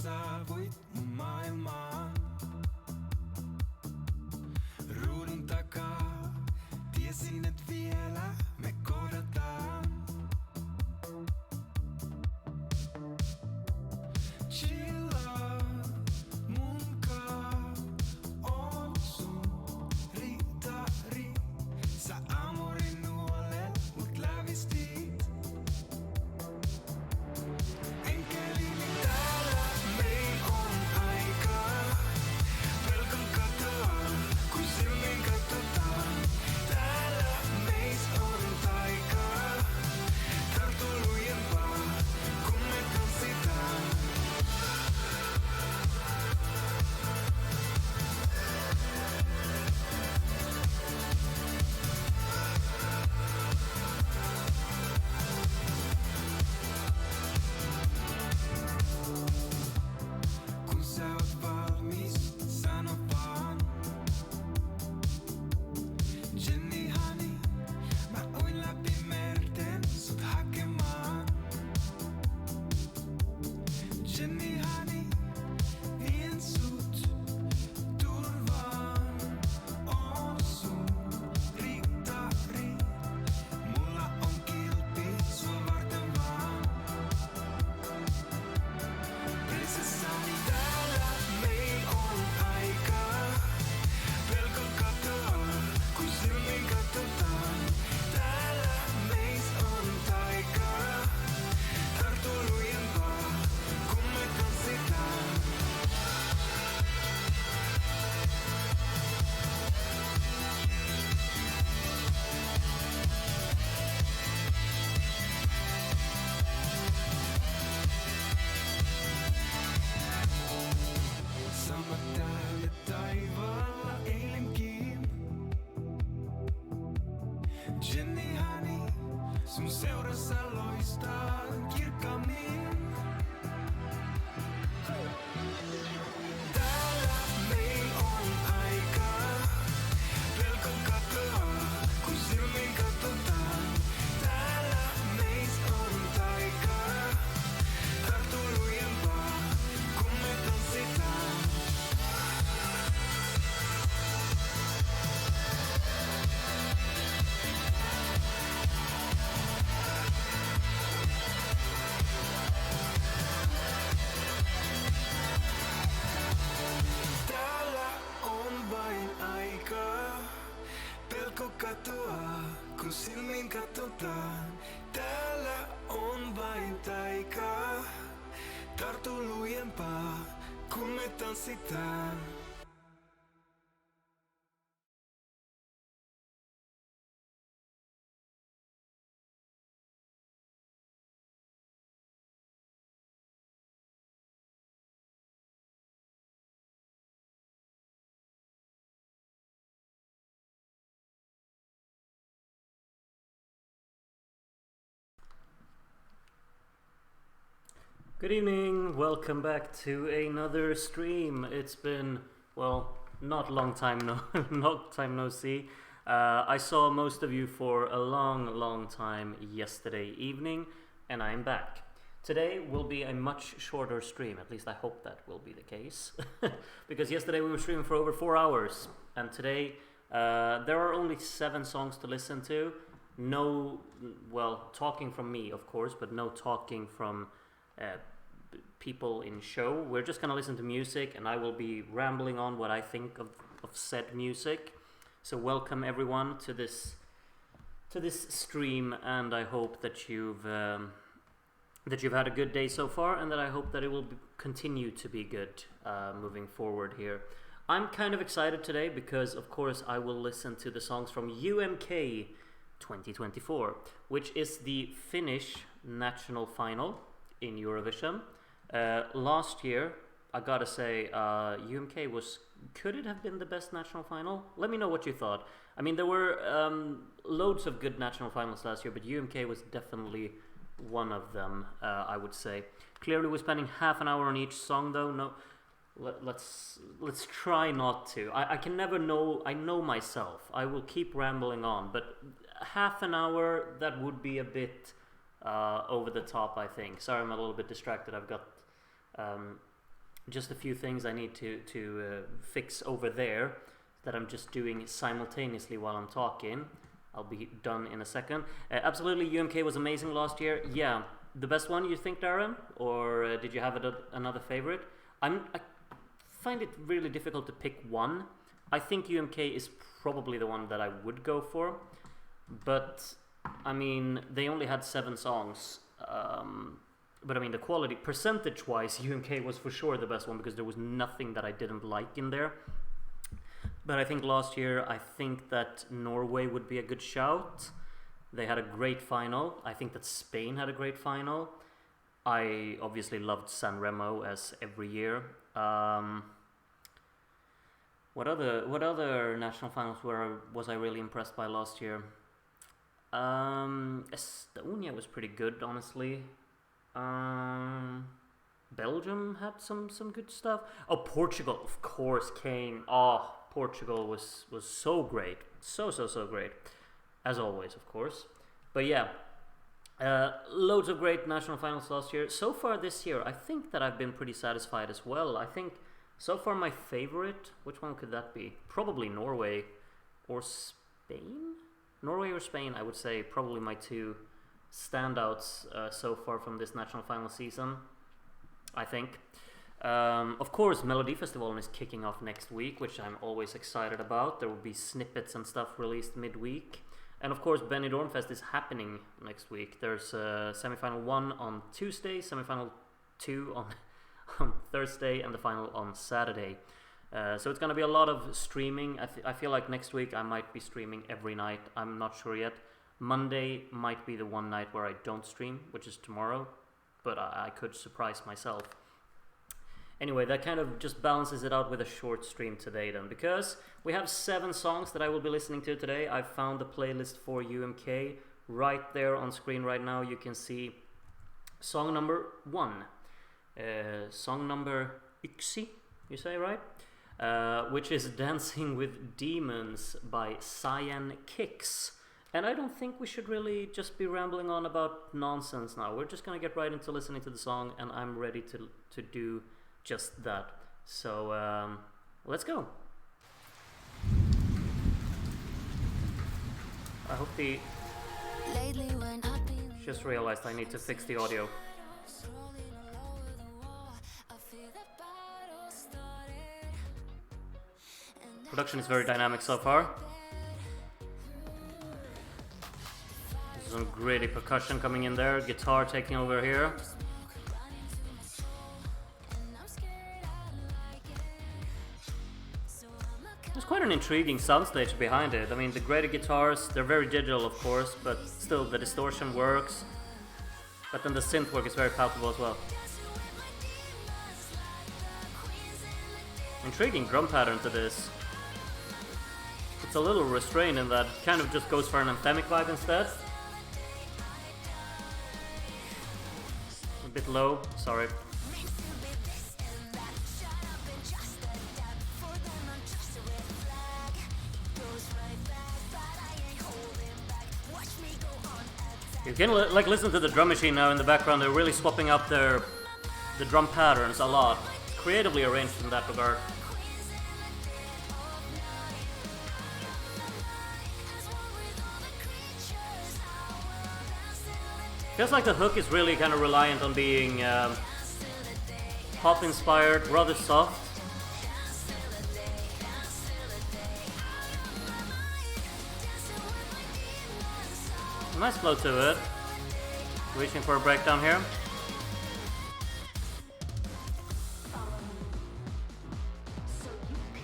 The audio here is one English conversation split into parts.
saavuit mun maailmaan. Ruudun takaa tiesin, et vielä me kohdataan. Chillaa munkaan, on sun ritari. Sä amorin nuolen, mut lävistit. Enkelini täällä meil on aikaa. Pelkon katoa, kun silmin katsotaan. Täällä meis on taikaa. Tartu lujempaa, kun me tanssitaan. Kun sä oot valmis, sano vaan. Jenny honey, mä uin läpi merten sut hakemaan. Jenny honey, vien sut turvaan. On sun ritari, mulla on kilpi sua varten vaan. Prinsessani täällä meil on aikaa. Pelkon katoa, kun silmin katsotaan. Täällä meis on taikaa. Tartu lujempaa, kun me tanssitaan. Sama täällä taivaalla eilenkin. Jenny honey, sun seurassa loistaa kirkkaammin. Täällä meil on aikaa. Pelkon katoa, kun silmin katsotaan. Täällä meis on taikaa. Tartu lujempaa, kun me tanssitaan. Täällä on vain aikaa. Pelko katoaa, kun silmin katsotaan. Täällä on vain taikaa. Tartu lujempaa, kun me tanssitaan. Good evening, welcome back to another stream. It's been, well, not long time no see. I saw most of you for a long time yesterday evening, and I'm back. Today will be a much shorter stream, at least I hope that will be the case. Because yesterday we were streaming for over 4 hours, and today there are only 7 songs to listen to. No, well, talking from me, of course, but no talking from people in show. We're just gonna listen to music, and I will be rambling on what I think of said music. So welcome everyone to this stream, and I hope that you've had a good day so far, and that I hope that it will continue to be good moving forward here. I'm kind of excited today because, of course, I will listen to the songs from UMK 2024, which is the Finnish national final in Eurovision. Last year, I gotta say, UMK could it have been the best national final? Let me know what you thought. I mean, there were loads of good national finals last year, but UMK was definitely one of them, I would say. Clearly, we're spending half an hour on each song, though. No, let's try not to. I can never know. I know myself. I will keep rambling on, but half an hour, that would be a bit over the top, I think. Sorry, I'm a little bit distracted. I've got just a few things I need to fix over there that I'm just doing simultaneously while I'm talking. I'll be done in a second. Absolutely, UMK was amazing last year. Yeah, the best one you think, Darren? Or did you have another favorite? I find it really difficult to pick one. I think UMK is probably the one that I would go for. But, I mean, they only had 7 songs. But I mean, the quality, percentage-wise, UMK was for sure the best one because there was nothing that I didn't like in there. But I think last year, I think that Norway would be a good shout. They had a great final. I think that Spain had a great final. I obviously loved San Remo as every year. What other national finals was I really impressed by last year? Estonia was pretty good, honestly. Belgium had some good stuff. Oh, Portugal, of course, came. Oh, Portugal was so great. So great. As always, of course. But yeah, loads of great national finals last year. So far this year, I think that I've been pretty satisfied as well. I think so far my favorite, which one could that be? Probably Norway or Spain? Norway or Spain, I would say, probably my 2 standouts so far from this national final season, I think. Of course, Melodifestivalen is kicking off next week, which I'm always excited about. There will be snippets and stuff released midweek. And of course, Benidorm Fest is happening next week. There's semi-final 1 on Tuesday, semi-final 2 on Thursday, and the final on Saturday. So it's going to be a lot of streaming. I feel like next week I might be streaming every night. I'm not sure yet. Monday might be the one night where I don't stream, which is tomorrow. But I could surprise myself. Anyway, that kind of just balances it out with a short stream today then. Because we have 7 songs that I will be listening to today. I found the playlist for UMK right there on screen right now. You can see song number 1. Song number Yksi, you say, right? Which is Dancing with Demons by Cyan Kicks. And I don't think we should really just be rambling on about nonsense now. We're just gonna get right into listening to the song, and I'm ready to do just that. So let's go. I hope the... Just realized I need to fix the audio. Production is very dynamic so far. There's some gritty percussion coming in there, guitar taking over here. There's quite an intriguing soundstage behind it. I mean, the gritty guitars, they're very digital of course, but still the distortion works. But then the synth work is very palpable as well. Intriguing drum pattern to this. It's a little restrained in that it kind of just goes for an anthemic vibe instead. A bit low, sorry. You can like listen to the drum machine now in the background. They're really swapping up the drum patterns a lot. Creatively arranged in that regard. Feels like the hook is really kind of reliant on being pop-inspired, rather soft. Nice flow to it. Reaching for a breakdown here.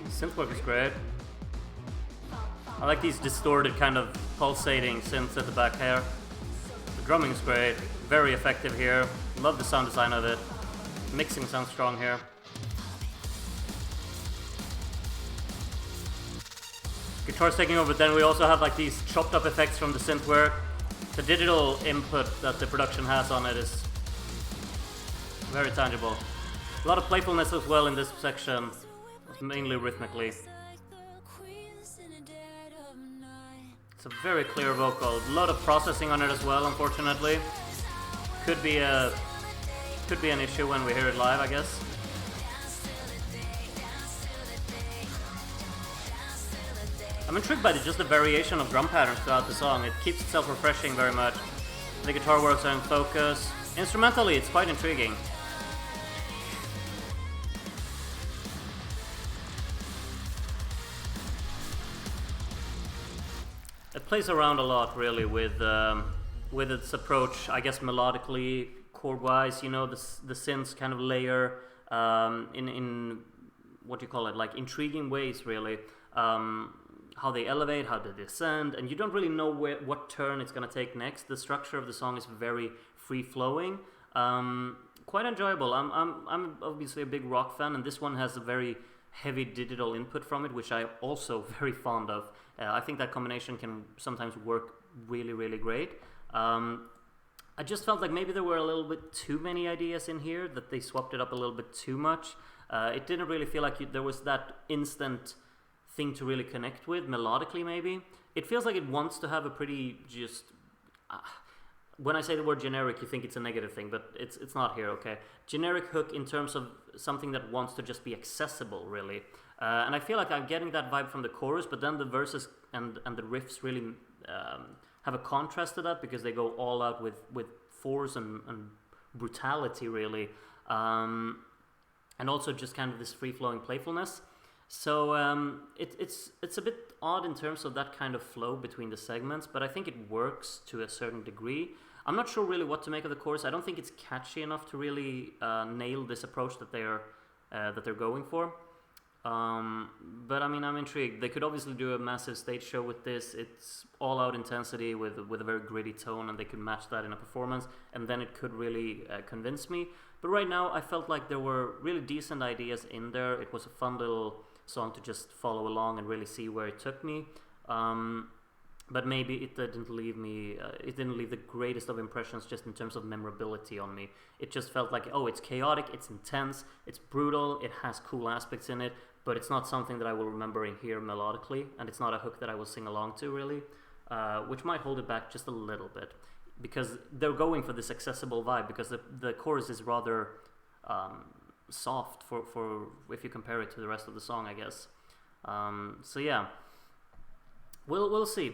Synth work is great. I like these distorted kind of pulsating synths at the back here. Drumming is great, very effective here. Love the sound design of it. Mixing sounds strong here. Guitar's taking over, then we also have like these chopped up effects from the synth work. The digital input that the production has on it is very tangible. A lot of playfulness as well in this section, mainly rhythmically. It's a very clear vocal. A lot of processing on it as well, unfortunately. Could be an issue when we hear it live, I guess. I'm intrigued by just the variation of drum patterns throughout the song. It keeps itself refreshing very much. The guitar works are in focus. Instrumentally, it's quite intriguing. It plays around a lot, really, with its approach. I guess melodically, chord-wise, you know, the synths kind of layer in what do you call it, like intriguing ways, really. How they elevate, how they descend, and you don't really know what turn it's gonna take next. The structure of the song is very free-flowing, quite enjoyable. I'm obviously a big rock fan, and this one has a very heavy digital input from it, which I'm also very fond of. I think that combination can sometimes work really, really great. I just felt like maybe there were a little bit too many ideas in here, that they swapped it up a little bit too much. It didn't really feel like there was that instant thing to really connect with, melodically maybe. It feels like it wants to have a pretty just... when I say the word generic, you think it's a negative thing, but it's not here, okay? Generic hook in terms of something that wants to just be accessible, really. And I feel like I'm getting that vibe from the chorus, but then the verses and the riffs really have a contrast to that, because they go all out with force and brutality, really. And also just kind of this free-flowing playfulness. So it's a bit odd in terms of that kind of flow between the segments, but I think it works to a certain degree. I'm not sure really what to make of the chorus. I don't think it's catchy enough to really nail this approach that they're going for. But I mean, I'm intrigued. They could obviously do a massive stage show with this. It's all-out intensity with a very gritty tone, and they could match that in a performance, and then it could really convince me. But right now, I felt like there were really decent ideas in there. It was a fun little song to just follow along and really see where it took me. But maybe it didn't leave me. It didn't leave the greatest of impressions just in terms of memorability on me. It just felt like, oh, it's chaotic, it's intense, it's brutal, it has cool aspects in it, but it's not something that I will remember and hear melodically, and it's not a hook that I will sing along to, really, which might hold it back just a little bit, because they're going for this accessible vibe, because the chorus is rather soft for if you compare it to the rest of the song, I guess. So yeah, we'll see.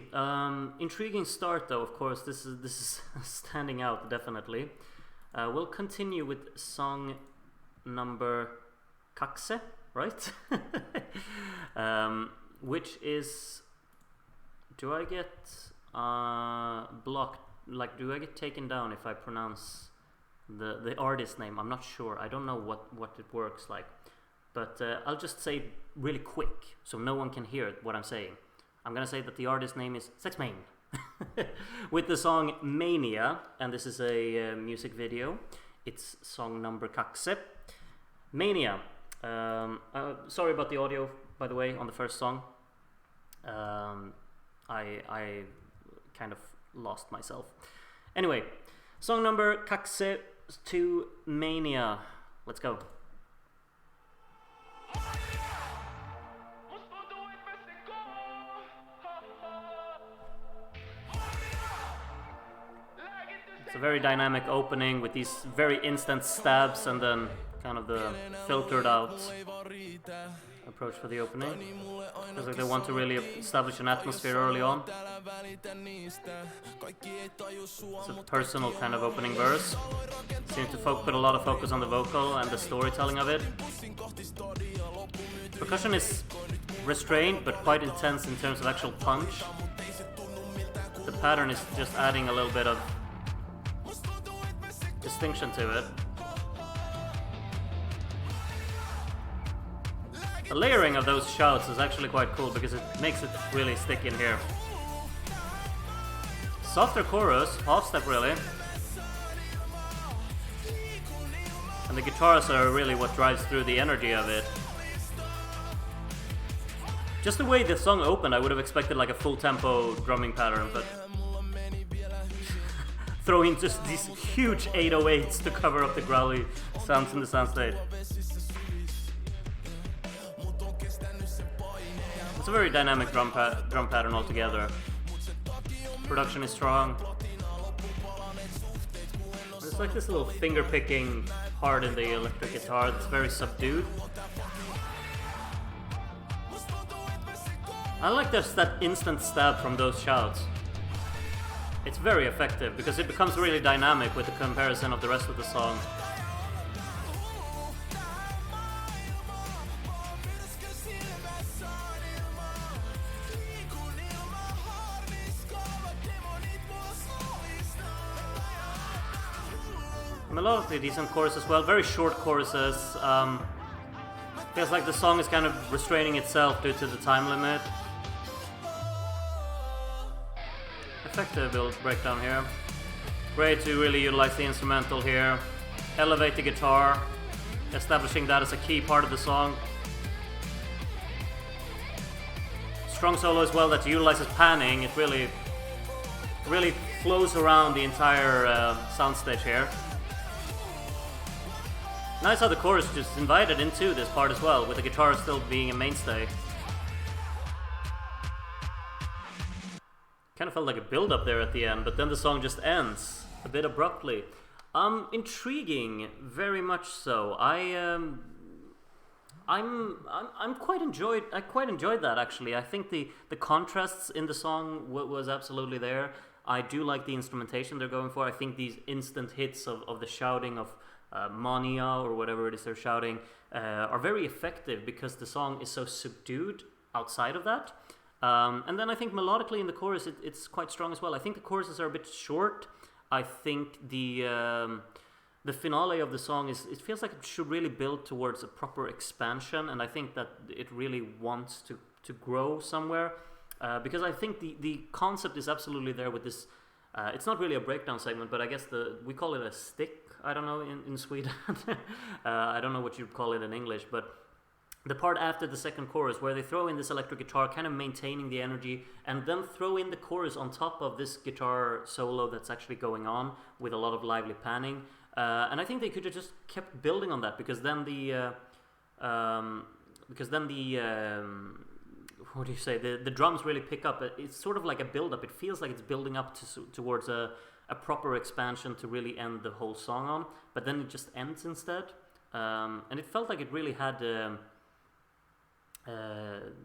Intriguing start, though. Of course, this is standing out definitely. We'll continue with song number Kakse, right? Which is, do I get blocked? Like, do I get taken down if I pronounce the artist name? I'm not sure. I don't know what it works like, but I'll just say it really quick so no one can hear what I'm saying. I'm gonna say that the artist name is Sexmain with the song Mania, and this is a music video. It's song number Kakse. Mania. Sorry about the audio, by the way, on the first song. I kind of lost myself. Anyway, song number Kakse to Mania. Let's go. It's a very dynamic opening with these very instant stabs and then kind of the filtered out approach for the opening. Feels like they want to really establish an atmosphere early on. It's a personal kind of opening verse. Seems to put a lot of focus on the vocal and the storytelling of it. Percussion is restrained but quite intense in terms of actual punch. The pattern is just adding a little bit of distinction to it. The layering of those shouts is actually quite cool because it makes it really stick in here. Softer chorus, half step really. And the guitars are really what drives through the energy of it. Just the way the song opened, I would have expected like a full tempo drumming pattern, but throw in just these huge 808s to cover up the growly sounds in the soundstage. It's a very dynamic drum pattern altogether. Production is strong. There's like this little finger picking part in the electric guitar that's very subdued. I like that instant stab from those shouts. It's very effective because it becomes really dynamic with the comparison of the rest of the song. Melodically decent chorus as well, very short choruses. Feels like the song is kind of restraining itself due to the time limit. Effective build breakdown here. Great to really utilize the instrumental here. Elevate the guitar, establishing that as a key part of the song. Strong solo as well that utilizes panning. It really flows around the entire soundstage here. Nice how the chorus just invited into this part as well, with the guitar still being a mainstay. Kind of felt like a build-up there at the end, but then the song just ends a bit abruptly. Intriguing, very much so. I quite enjoyed that actually. I think the contrasts in the song was absolutely there. I do like the instrumentation they're going for. I think these instant hits of the shouting of Mania or whatever it is they're shouting are very effective because the song is so subdued outside of that. And then I think melodically in the chorus it's quite strong as well. I think the choruses are a bit short. I think the finale of the song it feels like it should really build towards a proper expansion, and I think that it really wants to grow somewhere because I think the concept is absolutely there with this. It's not really a breakdown segment, but I guess we call it a stick. I don't know in Sweden. I don't know what you'd call it in English, but the part after the second chorus where they throw in this electric guitar, kind of maintaining the energy, and then throw in the chorus on top of this guitar solo that's actually going on with a lot of lively panning. And I think they could have just kept building on that because then what do you say? The drums really pick up. It's sort of like a build-up. It feels like it's building up towards a proper expansion to really end the whole song on, but then it just ends instead. And it felt like it really had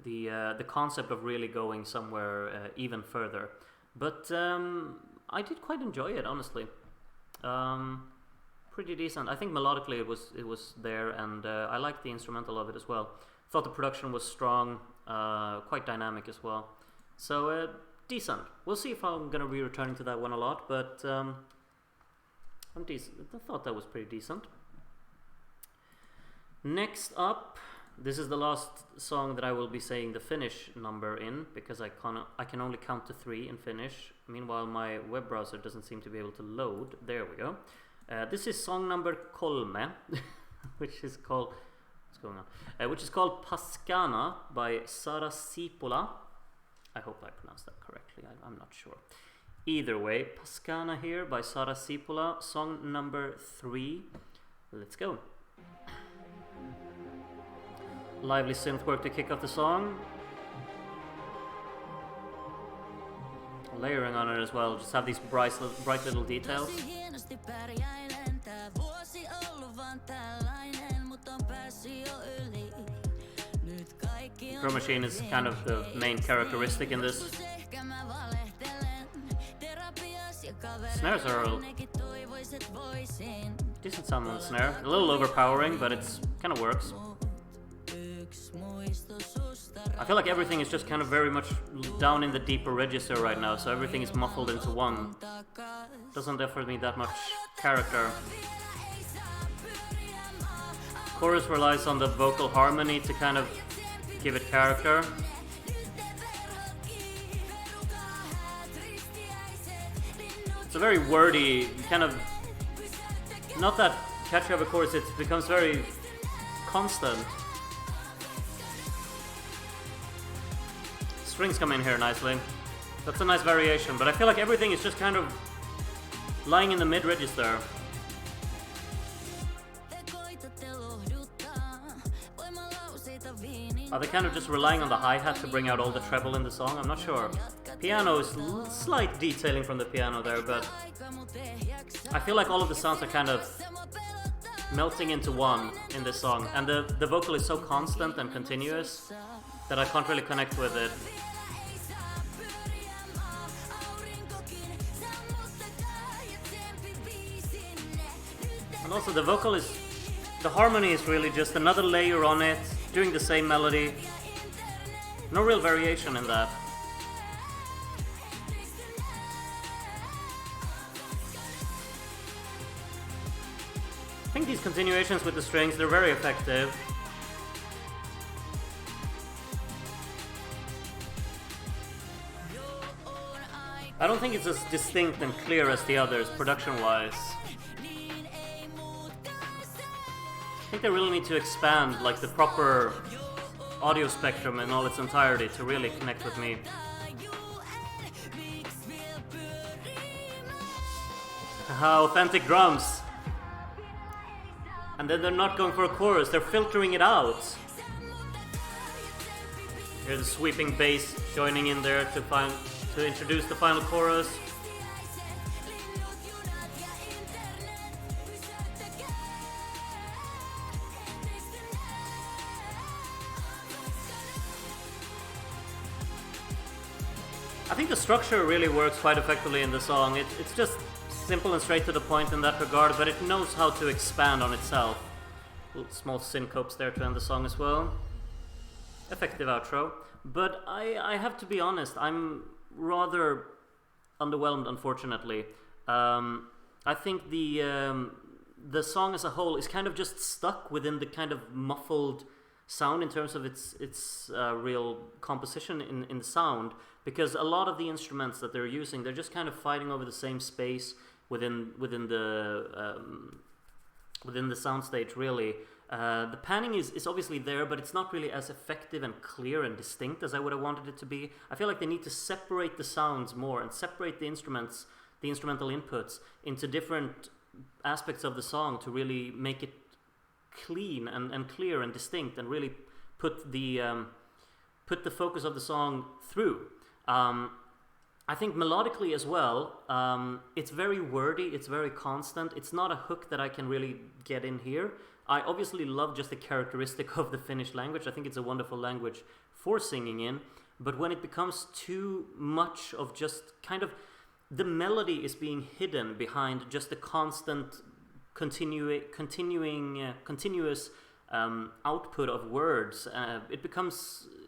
the concept of really going somewhere even further. But I did quite enjoy it, honestly. Pretty decent. I think melodically it was there, and I liked the instrumental of it as well. Thought the production was strong, quite dynamic as well. So decent. We'll see if I'm gonna be returning to that one a lot, but I'm decent. I thought that was pretty decent. Next up, this is the last song that I will be saying the Finnish number in, because I can only count to 3 in Finnish. Meanwhile, my web browser doesn't seem to be able to load. There we go. This is song number 3, which is called Paskana by Sara Sipola. I hope I pronounced that correctly. I'm not sure. Either way, Paskana here by Sara Sipola, song number 3. Let's go. Lively synth work to kick off the song. Layering on it as well, just have these bright little details. Drum machine is kind of the main characteristic in this. Snares are a decent sound on the snare. A little overpowering, but it's kind of works. I feel like everything is just kind of very much down in the deeper register right now, so everything is muffled into one. Doesn't offer me that much character. Chorus relies on the vocal harmony to kind of give it character. It's a very wordy, kind of, not that catchy of a chorus, it becomes very constant. Strings come in here nicely. That's a nice variation, but I feel like everything is just kind of lying in the mid-register. Are they kind of just relying on the hi-hat to bring out all the treble in the song? I'm not sure. Piano is slight detailing from the piano there, but I feel like all of the sounds are kind of melting into one in this song, and the vocal is so constant and continuous that I can't really connect with it. And also the harmony is really just another layer on it, doing the same melody. No real variation in that. I think these continuations with the strings, they're very effective. I don't think it's as distinct and clear as the others, production-wise. I think they really need to expand like the proper audio spectrum in all its entirety to really connect with me. How authentic drums! And then they're not going for a chorus, they're filtering it out. Here's the sweeping bass joining in there to introduce the final chorus. I think the structure really works quite effectively in the song. It's just simple and straight to the point in that regard, but it knows how to expand on itself. Little small syncopes there to end the song as well. Effective outro. But I have to be honest, I'm rather underwhelmed, unfortunately. I think the song as a whole is kind of just stuck within the kind of muffled sound in terms of its real composition in the sound, because a lot of the instruments that they're using, they're just kind of fighting over the same space within the soundstage, really. The panning is obviously there, but it's not really as effective and clear and distinct as I would have wanted it to be. I feel like they need to separate the sounds more and separate the instruments, the instrumental inputs, into different aspects of the song to really make it clean and clear and distinct, and really put the focus of the song through. I think melodically as well, it's very wordy, it's very constant. It's not a hook that I can really get in here. I obviously love just the characteristic of the Finnish language. I think it's a wonderful language for singing in. But when it becomes too much of just kind of the melody is being hidden behind just the constant continuous output of words,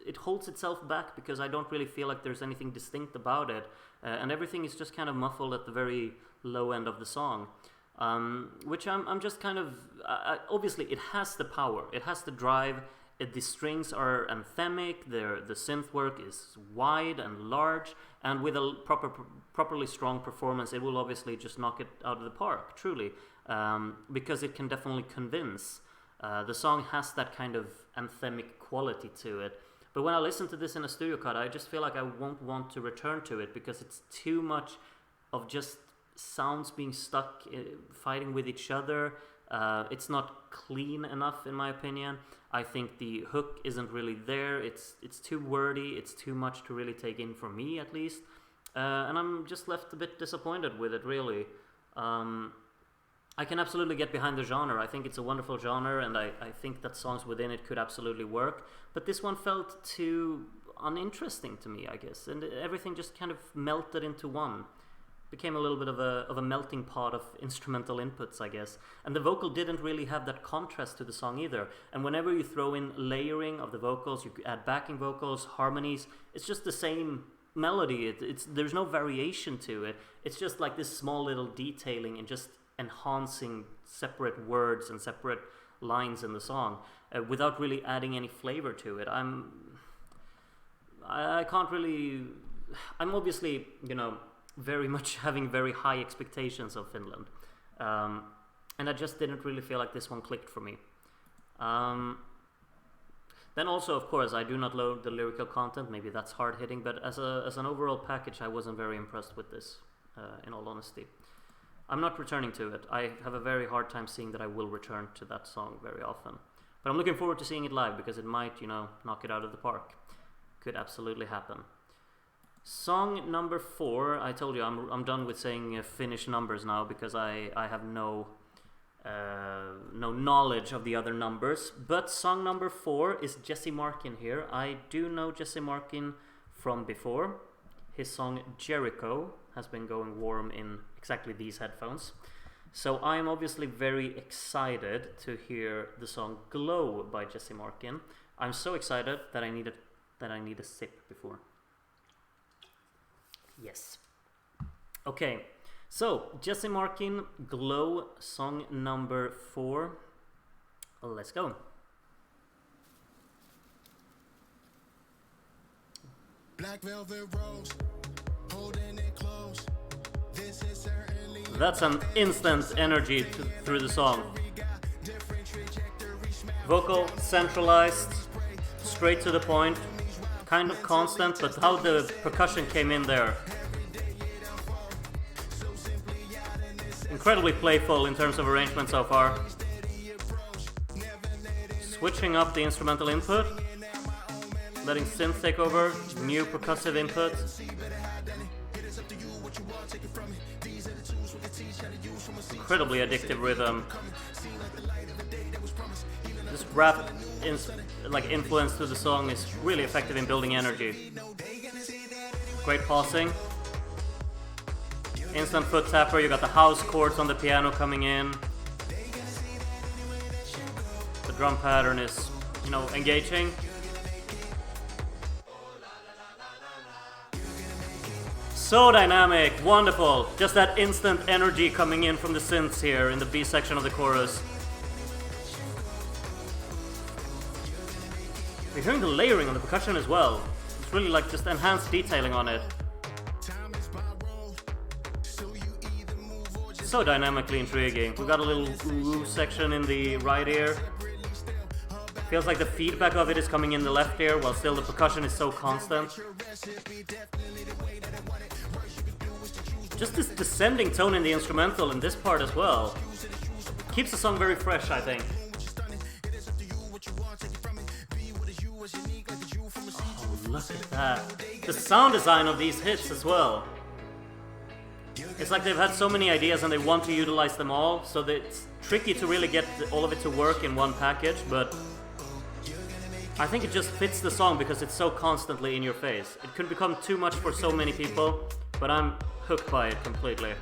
it holds itself back, because I don't really feel like there's anything distinct about it, and everything is just kind of muffled at the very low end of the song, which I'm just kind of obviously it has the power, it has the drive. The strings are anthemic, the synth work is wide and large, and with a properly strong performance, it will obviously just knock it out of the park, truly, because it can definitely convince. The song has that kind of anthemic quality to it. But when I listen to this in a studio cut, I just feel like I won't want to return to it, because it's too much of just sounds being stuck, fighting with each other. It's not clean enough, in my opinion. I think the hook isn't really there. It's too wordy. It's too much to really take in, for me at least. And I'm just left a bit disappointed with it, really. I can absolutely get behind the genre. I think it's a wonderful genre, and I think that songs within it could absolutely work. But this one felt too uninteresting to me, I guess. And everything just kind of melted into one. Became a little bit of a melting pot of instrumental inputs, I guess. And the vocal didn't really have that contrast to the song either. And whenever you throw in layering of the vocals, you add backing vocals, harmonies, it's just the same melody. There's no variation to it. It's just like this small little detailing and just enhancing separate words and separate lines in the song without really adding any flavor to it. I can't really... I'm obviously, very much having very high expectations of Finland. And I just didn't really feel like this one clicked for me. Then also, of course, I do not load the lyrical content. Maybe that's hard-hitting, but as an overall package, I wasn't very impressed with this, in all honesty. I'm not returning to it. I have a very hard time seeing that I will return to that song very often. But I'm looking forward to seeing it live, because it might, knock it out of the park. Could absolutely happen. Song number 4, I told you I'm done with saying Finnish numbers now, because I have no knowledge of the other numbers. But song number 4 is Jesse Markin here. I do know Jesse Markin from before. His song Jericho has been going warm in exactly these headphones. So I'm obviously very excited to hear the song "Glow" by Jesse Markin. I'm so excited that I need a sip before. Yes. Okay. So Jesse Markin, "Glow," song number 4. Let's go. Black velvet rose, holding it close. This is certainly That's an instant energy through the song. Vocal centralized, straight to the point, kind of constant, but how the percussion came in there. Incredibly playful in terms of arrangement so far. Switching up the instrumental input, letting synth take over, new percussive input. Incredibly addictive rhythm. This rap influence to the song is really effective in building energy. Great pausing. Instant foot tapper, you got the house chords on the piano coming in. The drum pattern is, engaging. So dynamic, wonderful. Just that instant energy coming in from the synths here in the B section of the chorus. You're hearing the layering on the percussion as well. It's really like just enhanced detailing on it. So dynamically intriguing. We got a little ooh section in the right ear. Feels like the feedback of it is coming in the left ear, while still the percussion is so constant. Just this descending tone in the instrumental in this part as well keeps the song very fresh, I think. Oh, look at that. The sound design of these hits as well. It's like they've had so many ideas and they want to utilize them all, so that it's tricky to really get all of it to work in one package, but I think it just fits the song because it's so constantly in your face. It could become too much for so many people, but I'm hooked by it completely.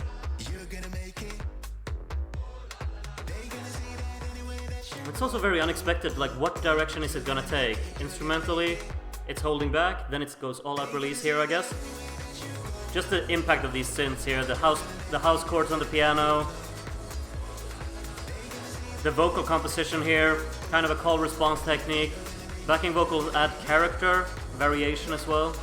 It's also very unexpected, like what direction is it gonna take? Instrumentally, it's holding back, then it goes all out release here, I guess. Just the impact of these synths here, the house chords on the piano, the vocal composition here, kind of a call response technique. Backing vocals add character, variation as well.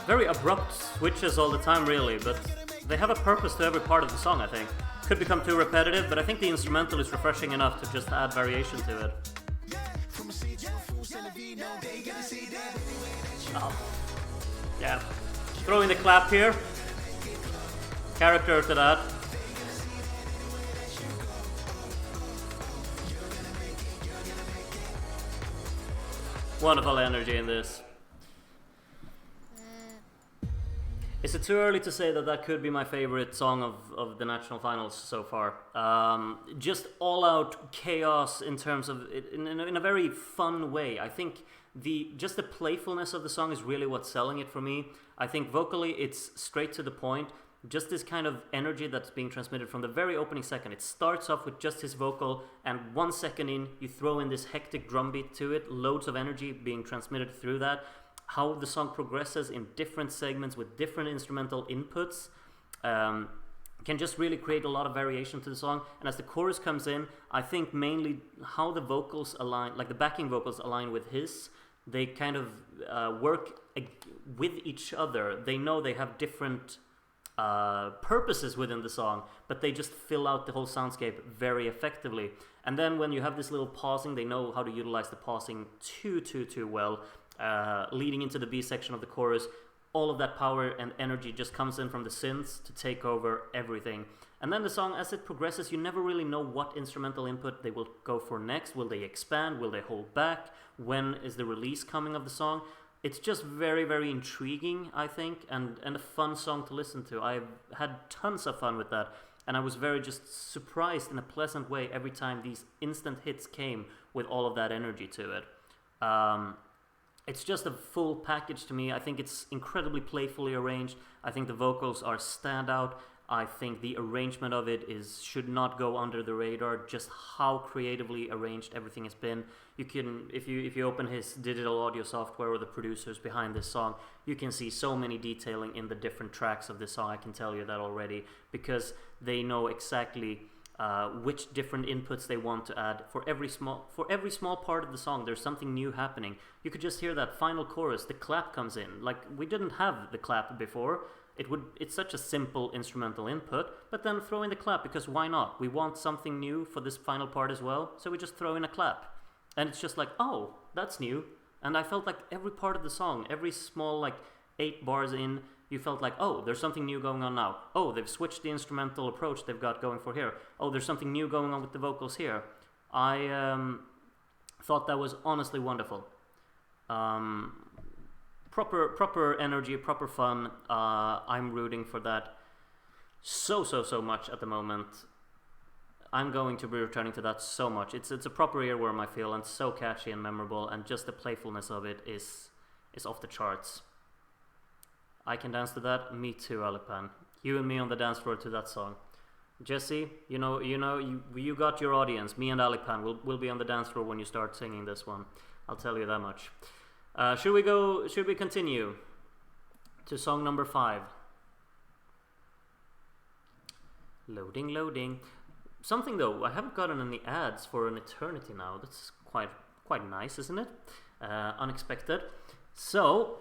Very abrupt switches all the time, really, but they have a purpose to every part of the song, I think. Could become too repetitive, but I think the instrumental is refreshing enough to just add variation to it. Oh. Yeah. Throw in the clap here. Character to that. Wonderful energy in this. Is it too early to say that that could be my favorite song of the national finals so far? Just all-out chaos in terms of in a very fun way. I think just the playfulness of the song is really what's selling it for me. I think vocally it's straight to the point. Just this kind of energy that's being transmitted from the very opening second. It starts off with just his vocal, and 1 second in, you throw in this hectic drum beat to it. Loads of energy being transmitted through that. How the song progresses in different segments with different instrumental inputs can just really create a lot of variation to the song. And as the chorus comes in, I think mainly how the vocals align, like the backing vocals align with his. They kind of work with each other. They know they have different purposes within the song, but they just fill out the whole soundscape very effectively. And then when you have this little pausing, they know how to utilize the pausing too well. Leading into the B section of the chorus, all of that power and energy just comes in from the synths to take over everything. And then the song, as it progresses, you never really know what instrumental input they will go for next. Will they expand? Will they hold back? When is the release coming of the song? It's just very, very intriguing, I think, and a fun song to listen to. I've had tons of fun with that, and I was very just surprised in a pleasant way every time these instant hits came with all of that energy to it. it's just a full package to me. I think it's incredibly playfully arranged. I think the vocals are standout. I think the arrangement of it should not go under the radar. Just how creatively arranged everything has been. You can, if you open his digital audio software or the producers behind this song, you can see so many detailing in the different tracks of this song. I can tell you that already, because they know exactly which different inputs they want to add for every small part of the song. There's something new happening. You could just hear that final chorus. The clap comes in. Like, we didn't have the clap before. It's such a simple instrumental input, but then throw in the clap, because why not? We want something new for this final part as well, so we just throw in a clap. And it's just like, oh, that's new. And I felt like every part of the song, every small, like, 8 bars in, you felt like, oh, there's something new going on now. Oh, they've switched the instrumental approach they've got going for here. Oh, there's something new going on with the vocals here. I thought that was honestly wonderful. Proper energy, proper fun. I'm rooting for that so much at the moment. I'm going to be returning to that so much. It's a proper earworm, I feel, and so catchy and memorable, and just the playfulness of it is off the charts. I can dance to that. Me too, Alipan. You and me on the dance floor to that song. Jesse, you got your audience. Me and Alipan will be on the dance floor when you start singing this one. I'll tell you that much. Should we continue to song number 5? Loading. Something though, I haven't gotten any ads for an eternity now. That's quite nice, isn't it? Unexpected. So,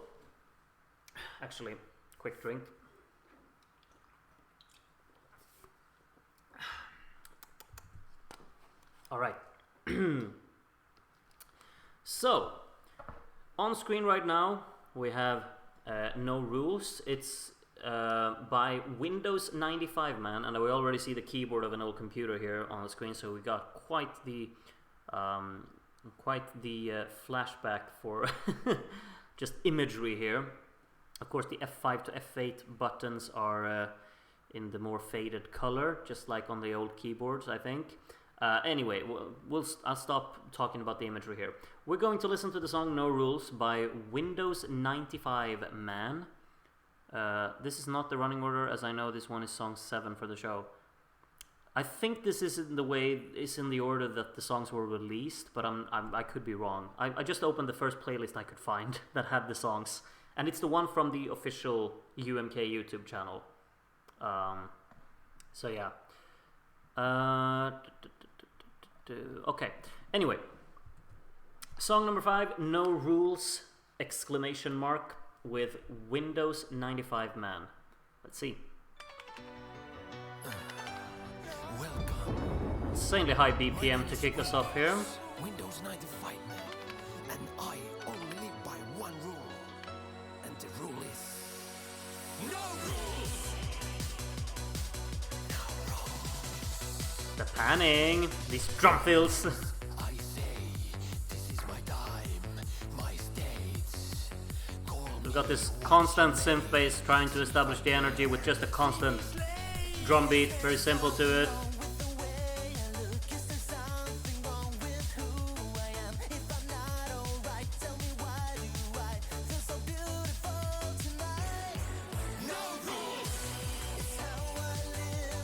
actually, quick drink. All right. So, on screen right now, we have No Rules. It's by Windows 95 man, and we already see the keyboard of an old computer here on the screen, so we got quite the flashback for just imagery here. Of course, the F5 to F8 buttons are in the more faded color, just like on the old keyboards, I think. Anyway, I'll stop talking about the imagery here. We're going to listen to the song No Rules by Windows 95 Man. This is not the running order, as I know this one is song 7 for the show. I think this is in the order that the songs were released, but I could be wrong. I just opened the first playlist I could find that had the songs, and it's the one from the official UMK YouTube channel. So yeah. Okay. Anyway, song number 5, No Rules! Exclamation mark, with Windows 95 Man. Let's see. Welcome. Insanely high BPM to kick us off here. Windows 95 man, and I only live by one rule, and the rule is no rules. No rules. The panning, these drum fills. I say this is my time, my states. We've got this constant synth bass trying to establish the energy with just a constant drum beat, very simple to it.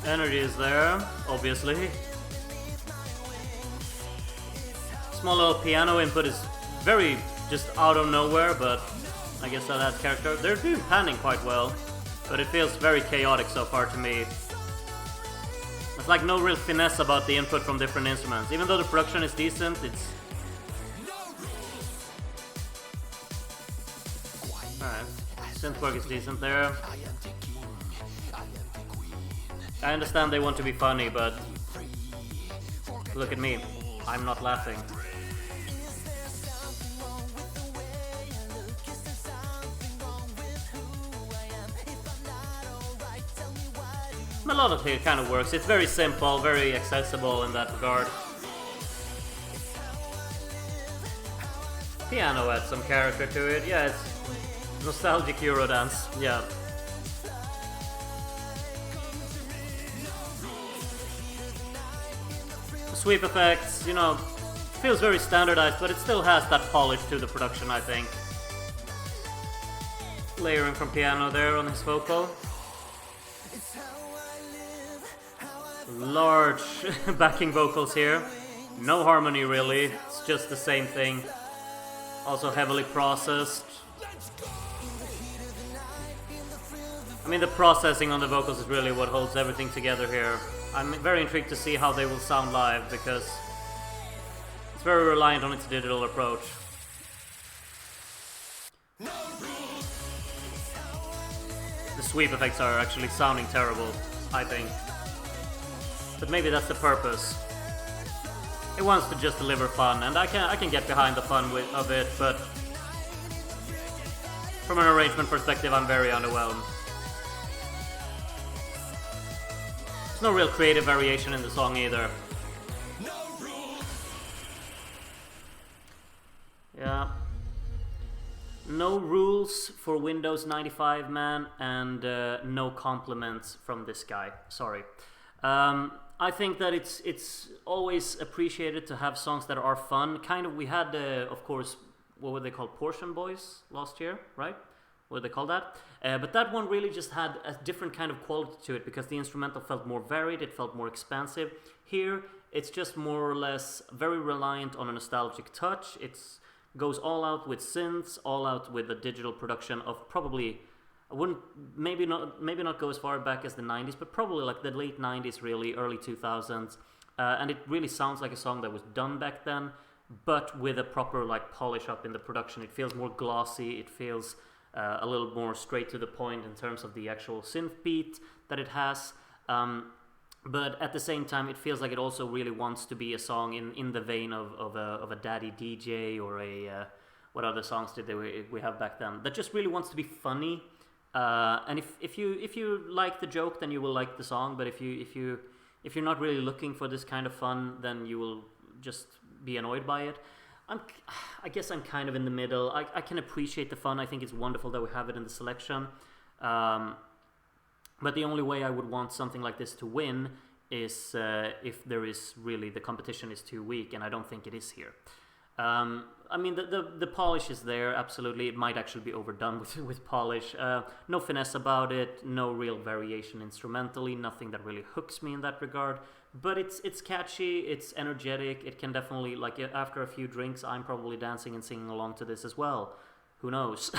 Energy is there, obviously. Small little piano input is very just out of nowhere, but I guess that adds character. They're doing panning quite well, but it feels very chaotic so far to me. It's like no real finesse about the input from different instruments. Even though the production is decent, it's... Alright, synth work is decent there. I understand they want to be funny, but look at me, I'm not laughing. Melodically it kind of works. It's very simple, very accessible in that regard. Piano adds some character to it. Yeah, it's nostalgic Eurodance. Yeah. Sweep effects, feels very standardized, but it still has that polish to the production, I think. layering from piano there on his vocal. Large backing vocals here. No harmony really, it's just the same thing. Also heavily processed. I mean, the processing on the vocals is really what holds everything together here. I'm very intrigued to see how they will sound live, because it's very reliant on its digital approach. The sweep effects are actually sounding terrible, I think. But maybe that's the purpose. It wants to just deliver fun, and I can get behind the fun of it, but from an arrangement perspective, I'm very underwhelmed. There's no real creative variation in the song either. Yeah. No rules for Windows 95, man, and no compliments from this guy. Sorry. I think that it's always appreciated to have songs that are fun. Kind of, we had, of course, what were they called? Portion Boys last year, right? What did they call that? But that one really just had a different kind of quality to it, because the instrumental felt more varied, it felt more expansive. Here, it's just more or less very reliant on a nostalgic touch. It goes all out with synths, all out with the digital production of probably... I wouldn't maybe not go as far back as the 90s, but probably like the late 90s, really, early 2000s. And it really sounds like a song that was done back then, but with a proper like polish up in the production. It feels more glossy, it feels a little more straight to the point in terms of the actual synth beat that it has. But at the same time, it feels like it also really wants to be a song in the vein of a Daddy DJ or a... what other songs did we have back then? That just really wants to be funny. And if you like the joke, then you will like the song. But if you're not really looking for this kind of fun, then you will just be annoyed by it. I guess I'm kind of in the middle. I can appreciate the fun. I think it's wonderful that we have it in the selection. But the only way I would want something like this to win is if there is really the competition is too weak, and I don't think it is here. I mean, the polish is there, absolutely. It might actually be overdone with polish. No finesse about it, no real variation instrumentally, nothing that really hooks me in that regard. But it's catchy, it's energetic, it can definitely, like, after a few drinks, I'm probably dancing and singing along to this as well. Who knows?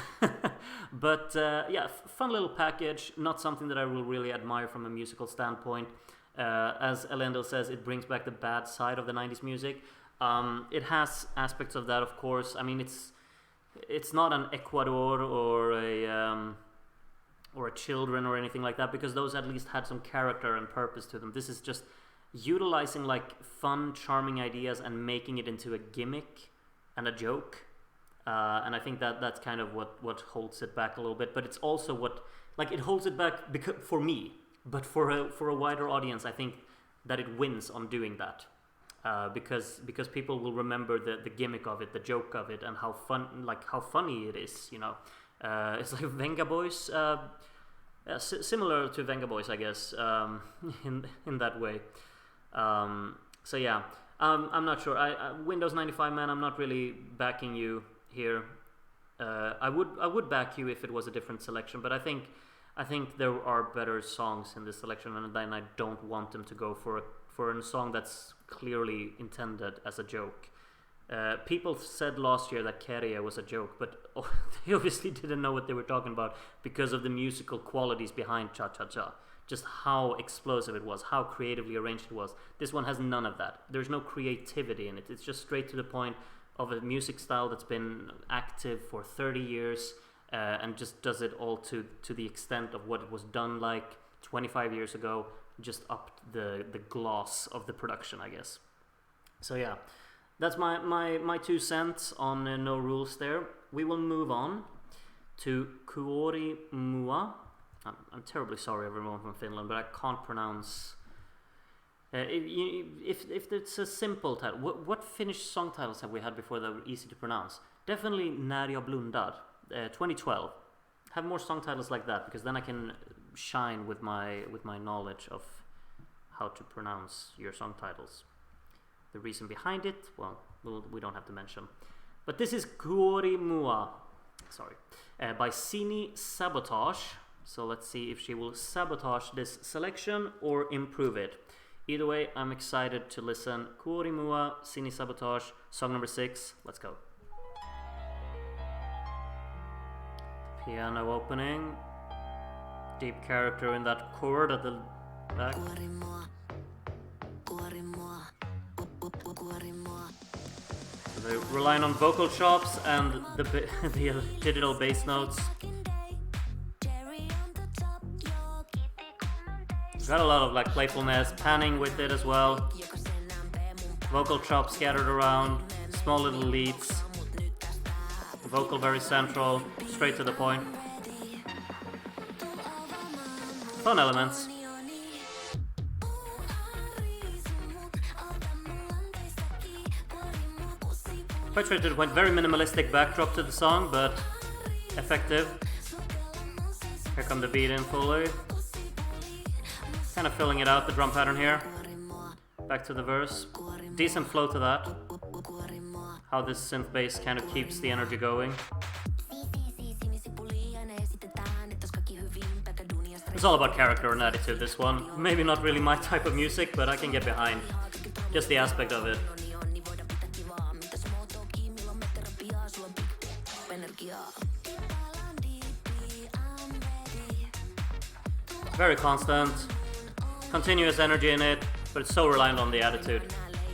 But yeah, fun little package, not something that I will really admire from a musical standpoint. As Elendil says, it brings back the bad side of the 90s music. It has aspects of that, of course. I mean, it's not an Ecuador or a Children or anything like that, because those at least had some character and purpose to them. This is just utilizing like fun, charming ideas and making it into a gimmick and a joke. And I think that's kind of what holds it back a little bit. But it's also it holds it back for me. But for a wider audience, I think that it wins on doing that. Because people will remember the gimmick of it, the joke of it, and how funny it is. You know, it's like Venga Boys, similar to Venga Boys, I guess, in that way. So yeah, I'm not sure. Windows 95, man, I'm not really backing you here. I would back you if it was a different selection, but I think there are better songs in this selection, and then I don't want them to go for a song that's clearly intended as a joke. People said last year that Keria was a joke, but they obviously didn't know what they were talking about because of the musical qualities behind Cha Cha Cha. Just how explosive it was, how creatively arranged it was. This one has none of that. There's no creativity in it. It's just straight to the point of a music style that's been active for 30 years and just does it all to the extent of what it was done like 25 years ago. Just upped the gloss of the production, I guess. So yeah, that's my 2 cents on No Rules there. We will move on to Kuori Mua. I'm terribly sorry, everyone from Finland, but I can't pronounce. If it's a simple title, what Finnish song titles have we had before that were easy to pronounce? Definitely När jag blundar, 2012. Have more song titles like that, because then I can shine with my knowledge of how to pronounce your song titles. The reason behind it, well, we don't have to mention. But this is Kuori Mua. Sorry. By Sini Sabotage. So let's see if she will sabotage this selection or improve it. Either way, I'm excited to listen. Kuorimua, Sini Sabotage, song number 6. Let's go. Piano opening. Deep character in that chord at the back. So they're relying on vocal chops and the digital bass notes. Got a lot of like playfulness, panning with it as well. Vocal chops scattered around, small little leads. Vocal very central, straight to the point. Fun elements. Quite straight to the point, very minimalistic backdrop to the song, but effective. Here come the beat in fully. Kind of filling it out, the drum pattern here. Back to the verse. Decent flow to that. How this synth bass kind of keeps the energy going. It's all about character and attitude, this one. Maybe not really my type of music, but I can get behind just the aspect of it. Very constant. Continuous energy in it, but it's so reliant on the attitude.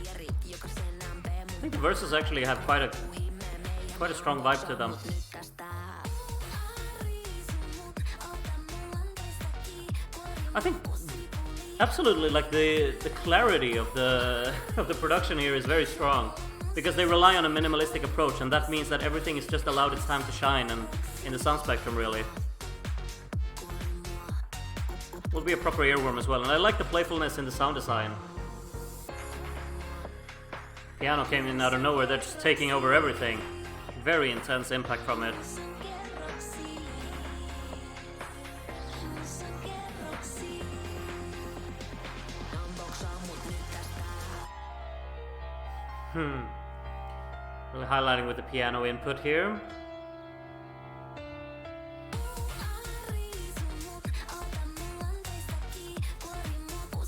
I think the verses actually have quite a strong vibe to them. I think absolutely, like the clarity of the production here is very strong because they rely on a minimalistic approach, and that means that everything is just allowed its time to shine and in the sound spectrum really. Will be a proper earworm as well, and I like the playfulness in the sound design. Piano came in out of nowhere, they're just taking over everything. Very intense impact from it. Really highlighting with the piano input here.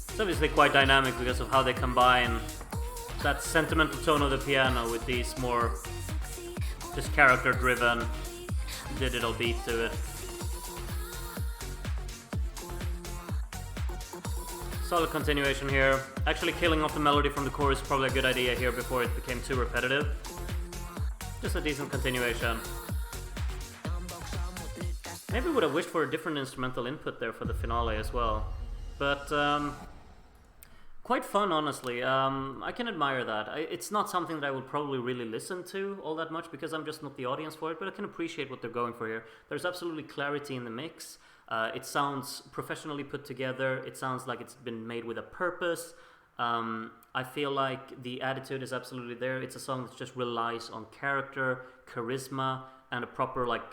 It's obviously quite dynamic because of how they combine that sentimental tone of the piano with these more just character-driven digital beat to it. Solid continuation here. Actually killing off the melody from the chorus is probably a good idea here before it became too repetitive. Just a decent continuation. Maybe would have wished for a different instrumental input there for the finale as well. But quite fun, honestly. I can admire that. It's not something that I would probably really listen to all that much because I'm just not the audience for it, but I can appreciate what they're going for here. There's absolutely clarity in the mix. It sounds professionally put together. It sounds like it's been made with a purpose. I feel like the attitude is absolutely there. It's a song that just relies on character, charisma, and a proper like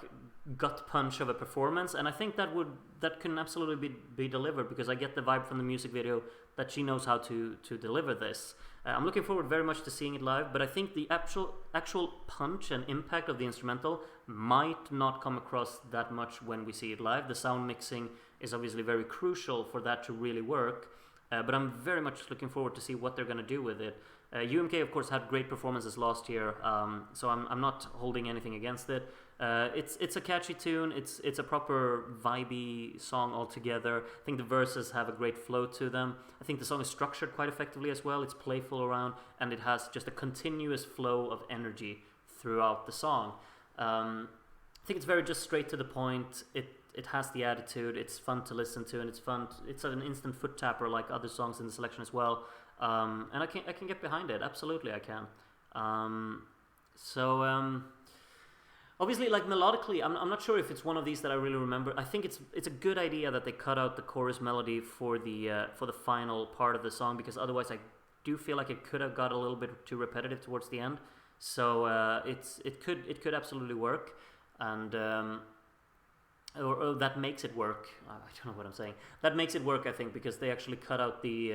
gut punch of a performance, and I think that can absolutely be delivered because I get the vibe from the music video that she knows how to deliver this. I'm looking forward very much to seeing it live, but I think the actual punch and impact of the instrumental might not come across that much when we see it live. The sound mixing is obviously very crucial for that to really work, but I'm very much looking forward to see what they're going to do with it. UMK, of course, had great performances last year, so I'm not holding anything against it. It's a catchy tune. It's a proper vibey song altogether. I think the verses have a great flow to them. I think the song is structured quite effectively as well. It's playful around, and it has just a continuous flow of energy throughout the song. I think it's very just straight to the point. It has the attitude. It's fun to listen to, and it's an instant foot tapper like other songs in the selection as well. And I can get behind it. Absolutely, I can. Obviously, like melodically, I'm not sure if it's one of these that I really remember. I think it's a good idea that they cut out the chorus melody for the final part of the song, because otherwise I do feel like it could have got a little bit too repetitive towards the end. So it could absolutely work, and or that makes it work. I don't know what I'm saying. That makes it work, I think, because they actually cut out the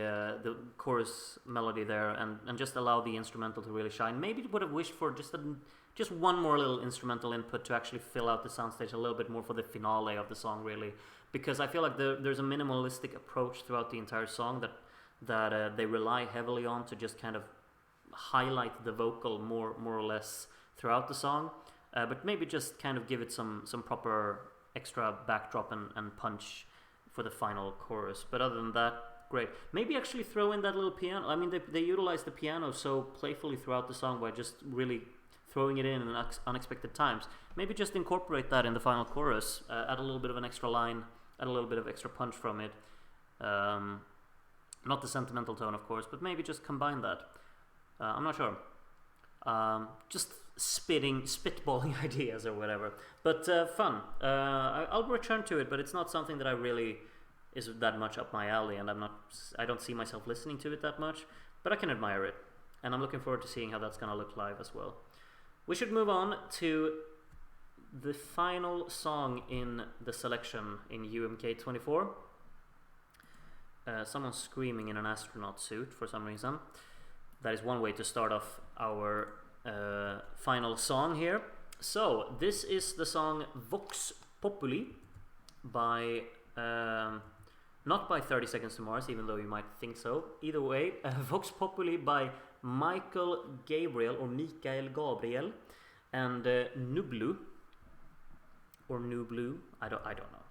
chorus melody there and just allow the instrumental to really shine. Maybe would have wished for just one more little instrumental input to actually fill out the soundstage a little bit more for the finale of the song, really, because I feel like there's a minimalistic approach throughout the entire song that they rely heavily on to just kind of highlight the vocal more or less throughout the song, but maybe just kind of give it some proper extra backdrop and punch for the final chorus. But other than that, great. Maybe actually throw in that little piano. I mean, they utilize the piano so playfully throughout the song by just really throwing it in unexpected times. Maybe just incorporate that in the final chorus, add a little bit of an extra line, add a little bit of extra punch from it. Not the sentimental tone, of course, but maybe just combine that. I'm not sure. Just spitballing ideas or whatever. But fun. I'll return to it, but it's not something that I really is that much up my alley, and I don't see myself listening to it that much, but I can admire it. And I'm looking forward to seeing how that's going to look live as well. We should move on to the final song in the selection in UMK 24. Someone screaming in an astronaut suit for some reason. That is one way to start off our final song here. So this is the song Vox Populi by not by 30 Seconds to Mars, even though you might think so. Either way, Vox Populi by Mikael Gabriel and Nublu or Nublu, I don't know.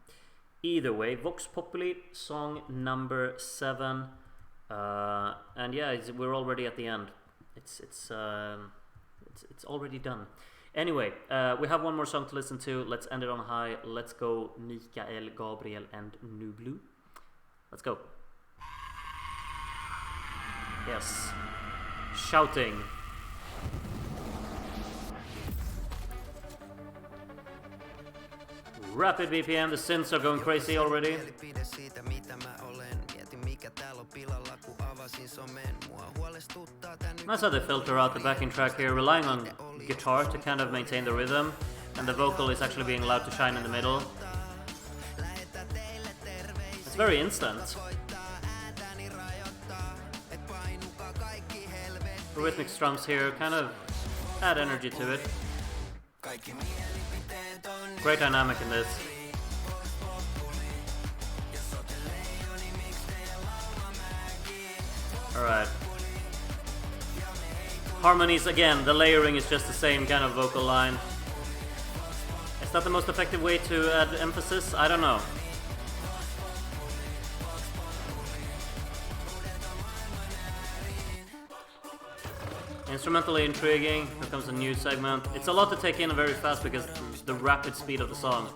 Either way, Vox Populi, song number 7, and yeah, we're already at the end. It's already done. Anyway, we have one more song to listen to. Let's end it on high. Let's go, Mikael Gabriel and Nublu. Let's go. Yes. Shouting. Rapid BPM, the synths are going crazy already. Nice how they filter out the backing track here, relying on guitar to kind of maintain the rhythm, and the vocal is actually being allowed to shine in the middle. It's very instant. The rhythmic strums here kind of add energy to it. Great dynamic in this. Alright. Harmonies, again, the layering is just the same kind of vocal line. Is that the most effective way to add emphasis? I don't know. Instrumentally intriguing. Here comes a new segment. It's a lot to take in very fast because the rapid speed of the song.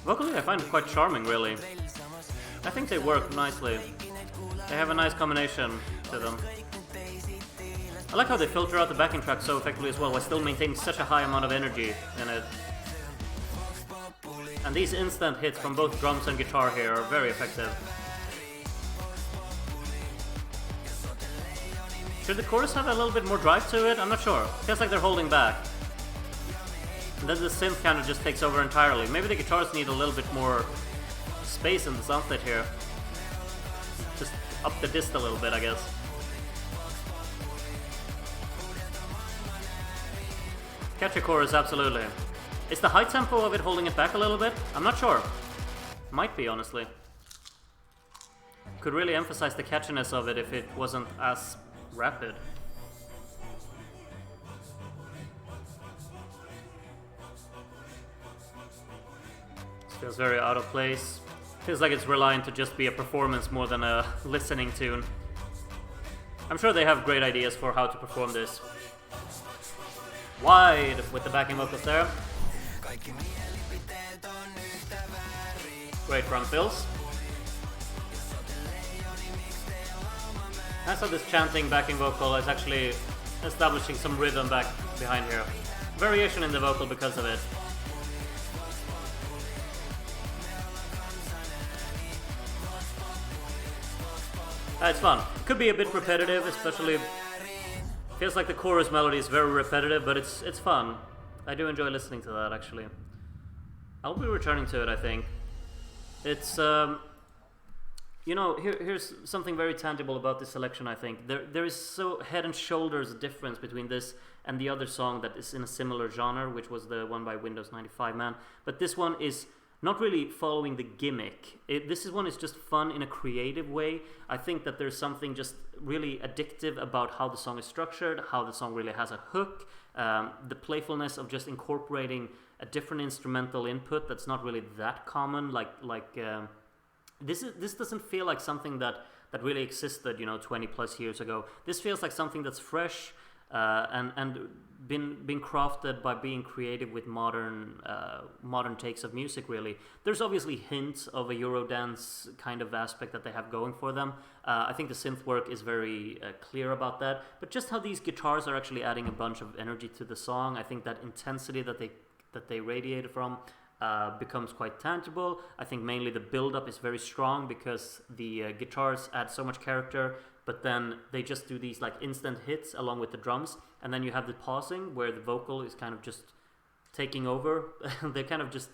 Vocally, I find it quite charming, really. I think they work nicely. They have a nice combination to them. I like how they filter out the backing track so effectively as well, while still maintaining such a high amount of energy in it. And these instant hits from both drums and guitar here are very effective. Should the chorus have a little bit more drive to it? I'm not sure. Feels like they're holding back. And then the synth kind of just takes over entirely. Maybe the guitars need a little bit more space in the soundstage here. Just up the dist a little bit, I guess. Catchy chorus, absolutely. Is the high tempo of it holding it back a little bit? I'm not sure. Might be, honestly. Could really emphasize the catchiness of it if it wasn't as rapid. This feels very out of place. Feels like it's relying to just be a performance more than a listening tune. I'm sure they have great ideas for how to perform this. Wide with the backing vocals there. Great drum fills. Nice how this chanting backing vocal is actually establishing some rhythm back behind here. Variation in the vocal because of it. It's fun. Could be a bit repetitive, especially feels like the chorus melody is very repetitive, but it's fun. I do enjoy listening to that, actually. I'll be returning to it, I think. It's, here's something very tangible about this selection, I think. There is so head and shoulders difference between this and the other song that is in a similar genre, which was the one by Windows 95 Man. But this one is not really following the gimmick. This one is just fun in a creative way. I think that there's something just really addictive about how the song is structured, how the song really has a hook, the playfulness of just incorporating a different instrumental input that's not really that common. This doesn't feel like something that really existed 20 plus years ago. This feels like something that's fresh and been crafted by being creative with modern takes of music. Really, there's obviously hints of a Eurodance kind of aspect that they have going for them. I think the synth work is very clear about that, but just how these guitars are actually adding a bunch of energy to the song. I think that intensity that they radiate from becomes quite tangible. I think mainly the build-up is very strong because the guitars add so much character, but then they just do these like instant hits along with the drums, and then you have the pausing where the vocal is kind of just taking over. They kind of just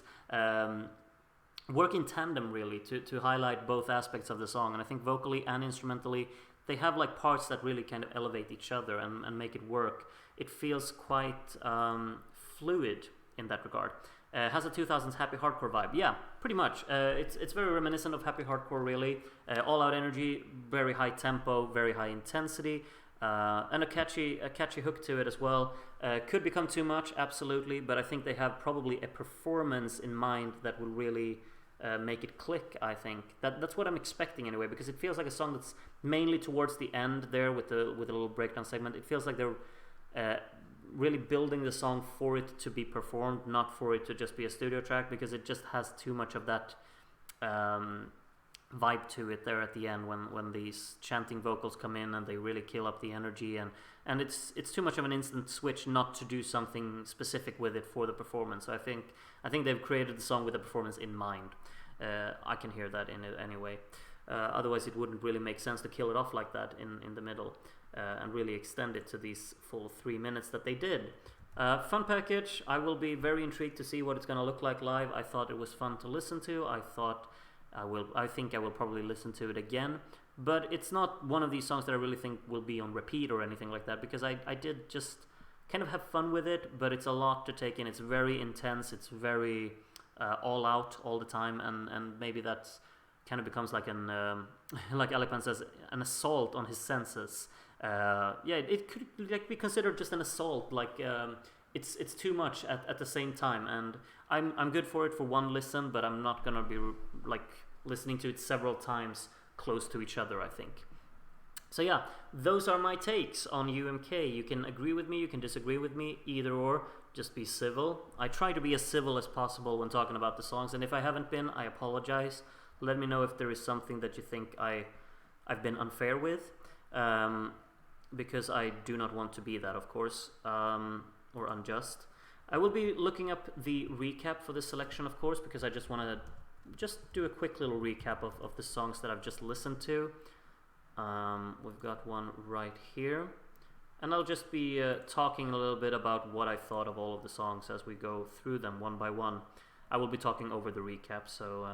work in tandem really to highlight both aspects of the song, and I think vocally and instrumentally they have like parts that really kind of elevate each other and make it work. It feels quite fluid in that regard. Has a 2000s happy hardcore vibe. Yeah, pretty much. It's very reminiscent of happy hardcore, really. All out energy, very high tempo, very high intensity, and a catchy hook to it as well. Could become too much, absolutely, but I think they have probably a performance in mind that will really make it click. I think that's what I'm expecting anyway, because it feels like a song that's mainly towards the end there with a little breakdown segment. It feels like they're really building the song for it to be performed, not for it to just be a studio track, because it just has too much of that vibe to it there at the end when these chanting vocals come in and they really kill up the energy, and it's too much of an instant switch not to do something specific with it for the performance. So I think they've created the song with the performance in mind. I can hear that in it anyway. Otherwise it wouldn't really make sense to kill it off like that in the middle. And really extend it to these full 3 minutes that they did. Fun package. I will be very intrigued to see what it's going to look like live. I thought it was fun to listen to. I think I will probably listen to it again. But it's not one of these songs that I really think will be on repeat or anything like that, because I did just kind of have fun with it, but it's a lot to take in. It's very intense. It's very all out all the time, and maybe that's kind of becomes like like Alepan says, an assault on his senses. It could like be considered just an assault. It's too much at the same time, and I'm good for it for one listen, but I'm not gonna be like listening to it several times close to each other, I think. So yeah, those are my takes on UMK. You can agree with me, you can disagree with me, either or. Just be civil. I try to be as civil as possible when talking about the songs, and if I haven't been, I apologize. Let me know if there is something that you think I've been unfair with, because I do not want to be that, of course, or unjust. I will be looking up the recap for this selection, of course, because I just want to just do a quick little recap of the songs that I've just listened to. We've got one right here, and I'll just be talking a little bit about what I thought of all of the songs as we go through them one by one. I will be talking over the recap, so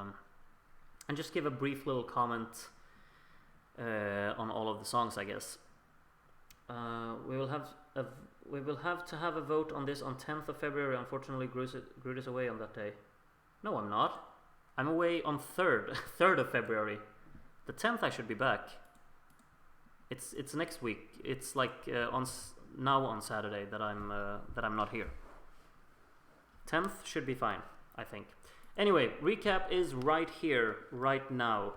and just give a brief little comment on all of the songs, I guess. We will have to have a vote on this on 10th of February. Unfortunately, Groot is away on that day. No, I'm not. I'm away on 3rd of February. The 10th I should be back. It's next week. It's like on Saturday that I'm not here. 10th should be fine, I think. Anyway, recap is right here, right now.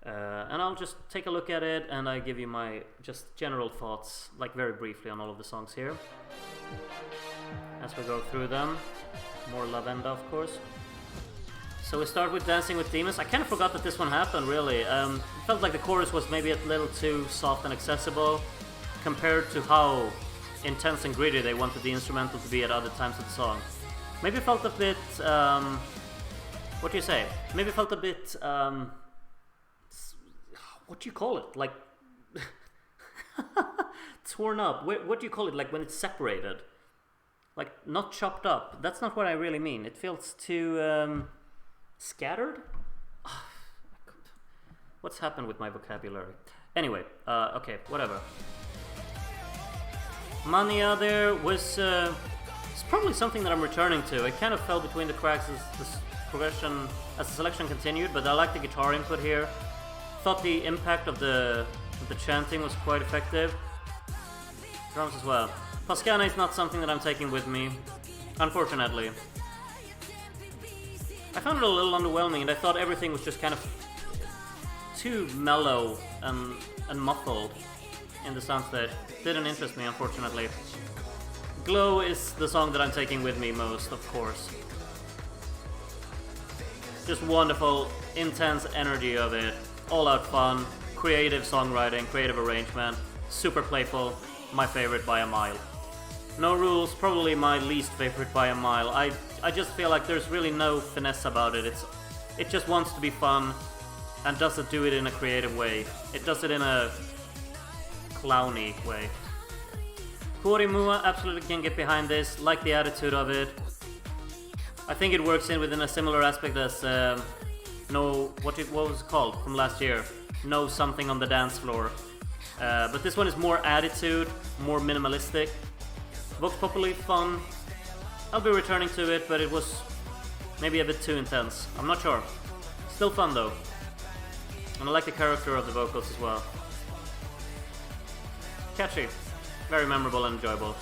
And I'll just take a look at it, and I give you my just general thoughts, like very briefly, on all of the songs here. As we go through them. More Lavenda, of course. So we start with Dancing with Demons. I kind of forgot that this one happened, really. It felt like the chorus was maybe a little too soft and accessible compared to how intense and gritty they wanted the instrumental to be at other times of the song. Maybe it felt a bit... what do you say? Maybe it felt a bit... what do you call it? Like... torn up. What do you call it? Like when it's separated. like not chopped up. That's not what I really mean. It feels too scattered. What's happened with my vocabulary? Anyway, okay, whatever. Mania there was it's probably something that I'm returning to. It kind of fell between the cracks as the progression, as the selection continued, but I like the guitar input here. Thought the impact of the chanting was quite effective. Drums as well. Pascana is not something that I'm taking with me, unfortunately. I found it a little underwhelming, and I thought everything was just kind of too mellow and muffled in the soundstage. Didn't interest me, unfortunately. Glow is the song that I'm taking with me most, of course. Just wonderful, intense energy of it. All out fun, creative songwriting, creative arrangement, super playful, my favorite by a mile. No Rules, probably my least favorite by a mile. I just feel like there's really no finesse about it. It just wants to be fun and doesn't do it in a creative way. It does it in a clowny way. Kuorimua, absolutely can get behind this, like the attitude of it. I think it works in within a similar aspect as what was it called from last year? No Something on the Dance Floor. But this one is more attitude, more minimalistic. Vox Populi, fun. I'll be returning to it, but it was maybe a bit too intense. I'm not sure. Still fun though. And I like the character of the vocals as well. Catchy. Very memorable and enjoyable.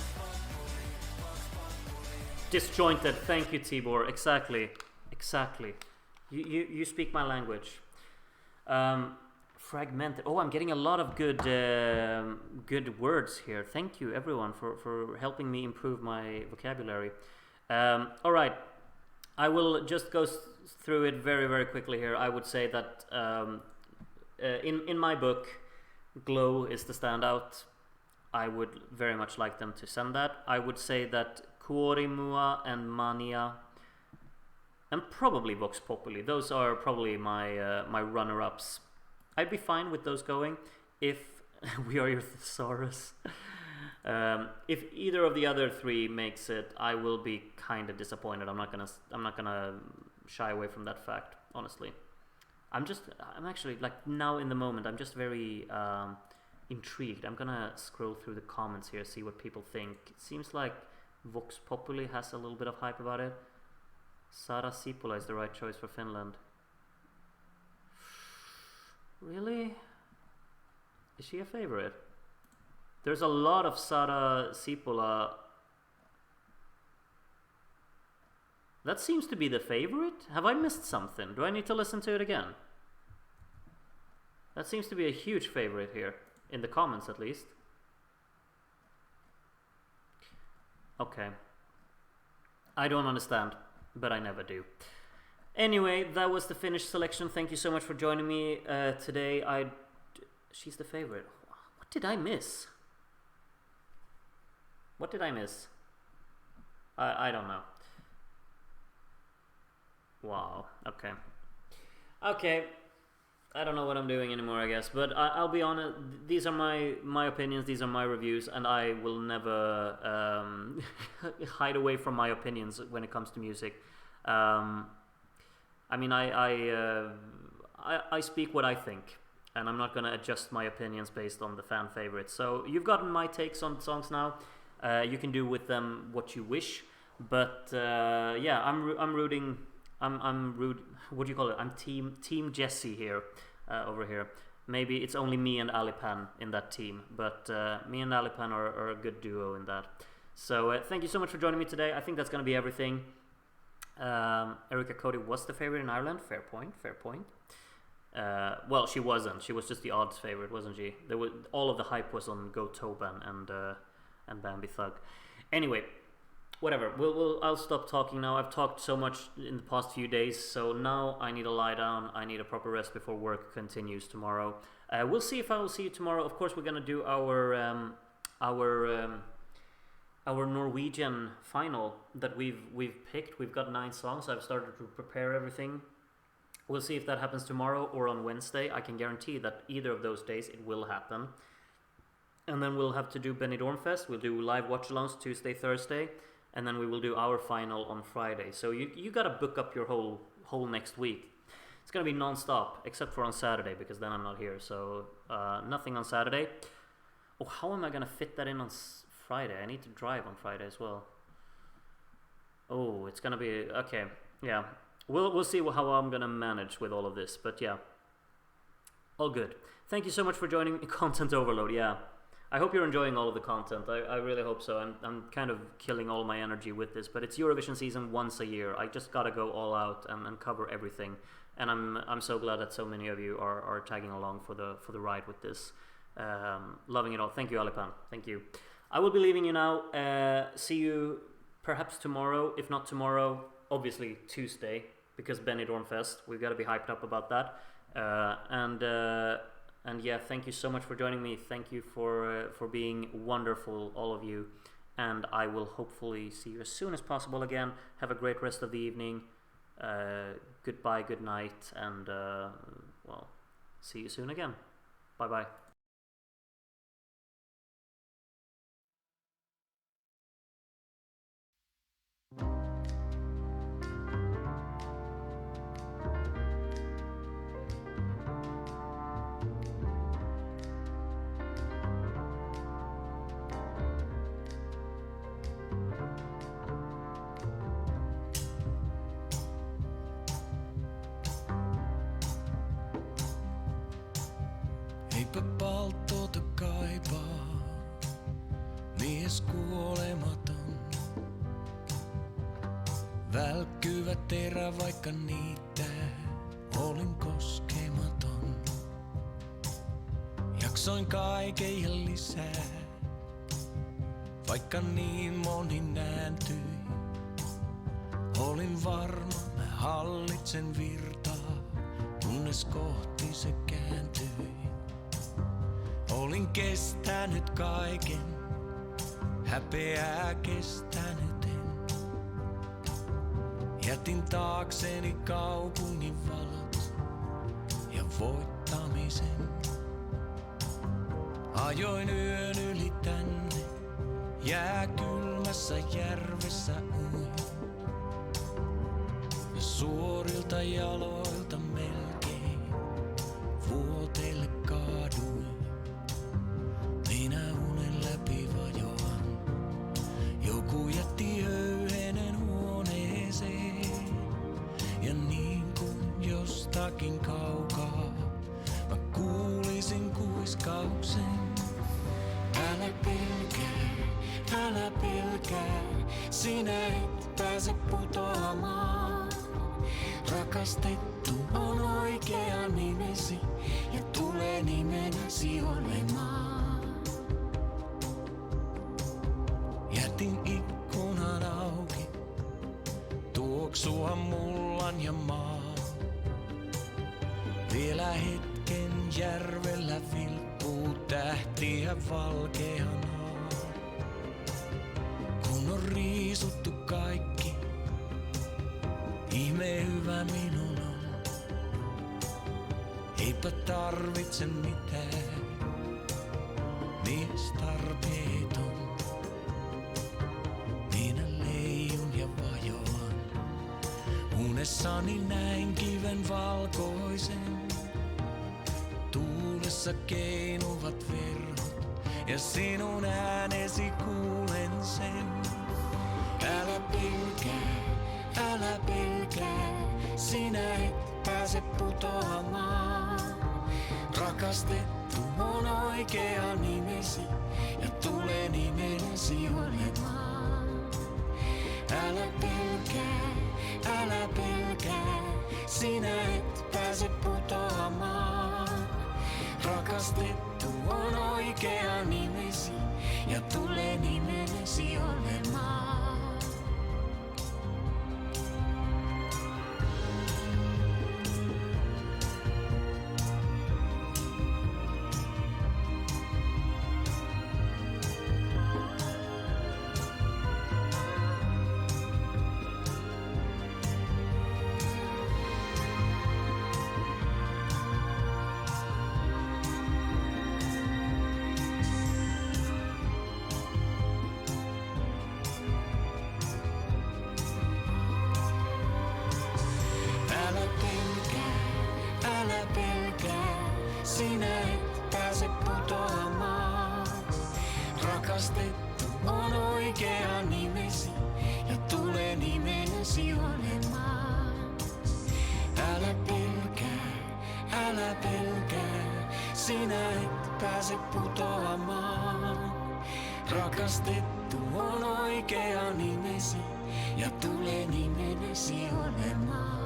Disjointed. Thank you, Tibor. Exactly. You speak my language. Fragmented. Oh, I'm getting a lot of good words here. Thank you, everyone, for helping me improve my vocabulary. All right. I will just go through it very, very quickly here. I would say that in my book, Glow is the standout. I would very much like them to send that. I would say that Kuorimua and Mania and probably Vox Populi, those are probably my runner-ups. I'd be fine with those going if We Are Your Thesaurus. If either of the other three makes it, I will be kind of disappointed. I'm not gonna shy away from that fact, honestly. I'm actually, like, now in the moment, I'm just very intrigued. I'm gonna scroll through the comments here, see what people think. It seems like Vox Populi has a little bit of hype about it. Sara Sipula is the right choice for Finland. Really? Is she a favorite? There's a lot of Sara Sipula. That seems to be the favorite? Have I missed something? Do I need to listen to it again? That seems to be a huge favorite here. In the comments, at least. Okay. I don't understand, but I never do. Anyway, that was the Finnish selection. Thank you so much for joining me today. She's the favorite. What did I miss? What did I miss? I don't know. Wow. Okay. Okay. I don't know what I'm doing anymore, I guess. But I'll be honest. These are my opinions. These are my reviews, and I will never hide away from my opinions when it comes to music. I mean, I speak what I think, and I'm not gonna adjust my opinions based on the fan favorites. So you've gotten my takes on songs now. You can do with them what you wish. But yeah, I'm rooting. I'm rude. What do you call it? I'm team Jesse here, over here. Maybe it's only me and Alipan in that team, but me and Alipan are a good duo in that. So thank you so much for joining me today. I think that's gonna be everything. Erica Cody was the favorite in Ireland. Fair point. Well, she wasn't. She was just the odds favorite, wasn't she? All of the hype was on Go Toban and Bambi Thug. Anyway. Whatever, I'll stop talking now. I've talked so much in the past few days, so now I need to lie down. I need a proper rest before work continues tomorrow. We'll see if I will see you tomorrow. Of course, we're gonna do our Norwegian final that we've picked. We've got 9 songs. I've started to prepare everything. We'll see if that happens tomorrow or on Wednesday. I can guarantee that either of those days it will happen. And then we'll have to do Benidorm Fest. We'll do live watch-alongs Tuesday, Thursday. and then we will do our final on Friday. So you gotta book up your whole next week. It's gonna be non-stop, except for on Saturday, because then I'm not here. So nothing on Saturday. Oh, how am I gonna fit that in on Friday? I need to drive on Friday as well. Oh, it's gonna be okay. Yeah, we'll see how I'm gonna manage with all of this. But yeah, all good. Thank you so much for joining Content Overload. Yeah, I hope you're enjoying all of the content. I really hope so. I'm kind of killing all my energy with this, but it's Eurovision season once a year. I just gotta go all out and cover everything. And I'm so glad that so many of you are tagging along for the ride with this. Loving it all. Thank you, Alipan. Thank you. I will be leaving you now. See you perhaps tomorrow. If not tomorrow, obviously Tuesday, because Benidorm Fest. We've got to be hyped up about that. And yeah, thank you so much for joining me. Thank you for being wonderful, all of you. And I will hopefully see you as soon as possible again. Have a great rest of the evening. Goodbye, good night, and well, see you soon again. Bye bye. Eipä palttoota kaipaa, mies kuolematon. Välkkyvä terä, vaikka niitä olin koskematon. Jaksoin kaiken ja lisää, vaikka niin moni nääntyi. Olin varma, mä hallitsen virtaa, kunnes kohti se kääntyi. Olin kestänyt kaiken, häpeää kestänyt en. Jätin taakseni kaupungin valot ja voittamisen. Ajoin yön yli tänne, jääkylmässä järvessä uin. Ja suorilta jaloilta melkein vuoteille kaaduin. Minä unen läpi vajoan, joku jätti höyhenen huoneeseen. Ja niin kuin jostakin kaukaa, mä kuulisin kuiskauksen. Älä pelkää, sinä et pääse putoamaan. Rakastettu on oikea nimesi ja tulee nimenäsi olemaan. Jätin ikkunan auki, tuoksua mullan ja maan. Vielä hetken järvellä vilkkuu tähtiä valkeana. Kun on riisuttu kaikki, ihme hyvä minun on. Eipä tarvitse mitään, mies tarpeeton. Minä leijun ja vajoan, unessani näin kiven valkoisen. Tuulessa keinuvat verhot ja sinun äänesi kuulen sen. Älä pelkää, sinä et pääse putoamaan. Rakastettu on oikea nimesi ja tulee nimenäsi olemaan. Älä pelkää, sinä et pääse putoamaan. Rakastettu on oikea nimesi ja tulee nimenäsi olemaan. sinä et pääse putoamaan. Rakastettu on oikea nimesi ja tulee nimenesi olemaan. Älä pelkää, sinä et pääse putoamaan. Rakastettu on oikea nimesi ja tulee nimenesi olemaan.